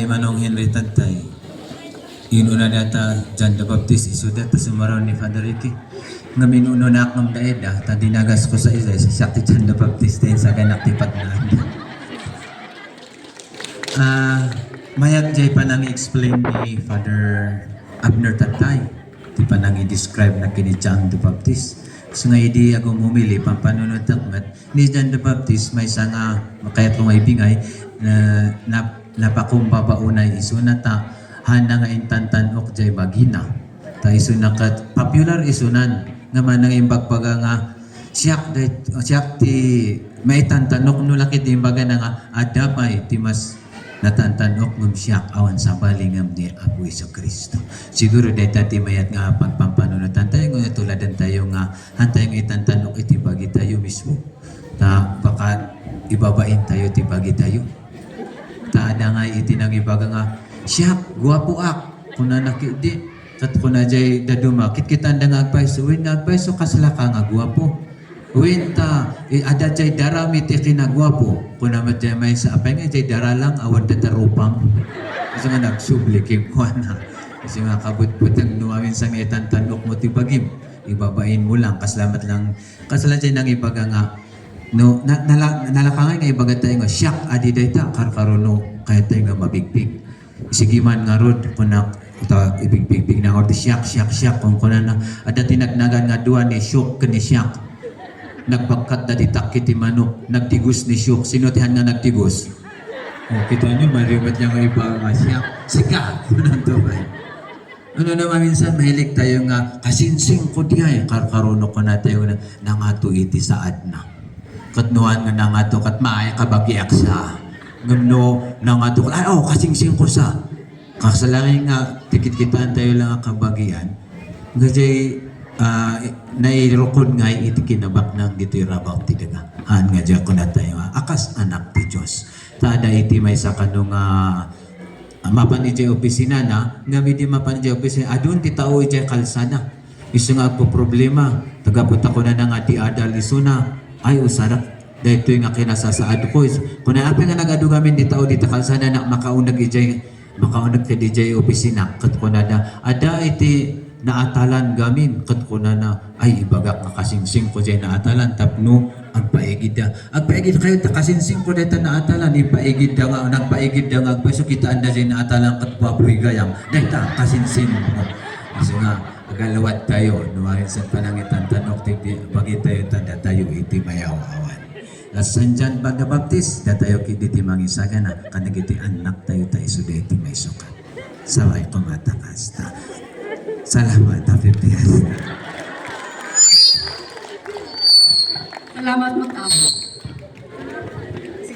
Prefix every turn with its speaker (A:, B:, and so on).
A: Tay Manong Henry Tagtay. Inuna data John the Baptist isuda ta sumaraw ni Father Ricky. Nga minuno na akong daeda, ta dinagas ko sa isa sa Sakti John the Baptist din sa ganak ti Patnaan. Mayag jay pa nang explain ni Father Abner Tagtay. Di pa nang i-describe na kini John the Baptist. So nga hindi ako mumili pampanunod takmat ni John the Baptist may nga makayat kong maibingay na napakumbabaunay iso na ta hana nga intantan ok jay bagina ta iso na kat popular isunan nga man nga imbagbaga nga siyak ti may tantanok no lakit imbaga na nga adapay ti mas natantanok ngam siyak awan sa balingam ni Apo Iso Kristo. Siguro dahil tati mayat nga pagpampanunatan tayo nga tuladan tayo nga hantay nga itantanok iti bagi tayo mismo. Ta baka ibabain tayo ti bagi tayo. Ta ada nga iti nang ibaga nga siyak guwapo ak kuna nakidi kat kuna jay daduma kit kita nga agpaiso win nga agpaiso kasla ka nga guwapo. Winta, ada jay darami ti kinagwapo. Kuna matjay may sa apay nga jay dara lang awan tatarupang. Kasi nga nagsublikim ko na. Kasi nga kabut-butang nuwawin sa nga itantanok mo ti bagim. Ibabain mo lang, kaslamat lang. Kasala jay nang ibaga nga. No, nalakangay nga ibaga tayo nga, siyak adi dayta, karkarono, kaya tayo nga mabigpig. Sigiman nga rod, kuna ibigpig na or siyak, kung kuna na, ada tinagnagan nga duwa ni syok ni siyak. Nagpagkat na ditakit ti manok, nagtigus ni Syuk. Sinutihan nga nagtigus. O, kita nyo, maliwat niya nga iba nga siya. Sika! Ano to ba? Ano naman minsan, mahilig tayo nga, kasinsing ko diya eh. Karkarono ko na tayo na nangato iti saad na. Katnuhan nga nangato, kat maay kabagyak sa. Ngamno, nangato ko, ay, oh, kasinsing ko sa. Kasalangin nga, tikit-kitaan tayo lang ang kabagyan. Ngajay, nairukod nga iti kinabak ng dito rabaw ti daga. Han nga dyan ko na tayo. Akas anak ti Diyos. Tada iti may sa kanong mapan iti opisina na nga midi mapan iti opisina. Adun ti tao iti kalsada. Iso nga po problema. Tagapunta ko na nga ti adal iso na. Ay usarap. Dahil ito nga kinasasaad ko. Kung naapin nga nag-adu gamin di tao dito kalsada na makaunag ka DJ opisina. Kat ko na da. Ada iti naatalan gamin kat ko na ay ibagak nga kasinsing ko dyan naatalan tapno agpaigid da agpaigid kayo ta kasinsing ko dyan naatalan ipaigid da nga nagpaigid da nga agpaiso kita anda dyan naatalan kat papoy gayam dahil ta kasinsing mo kasi nga agalawat tayo nuwarin sa panangitan tanok bagi tayo tanda tayo iti mayaw-awan lasan dyan baga baptis da tayo kiti mangisaga na kanagiti anak tayo tayo suda iti may sukat saway kumatakas ta. Salamat, Happy Pias.
B: Salamat mo, Tamo.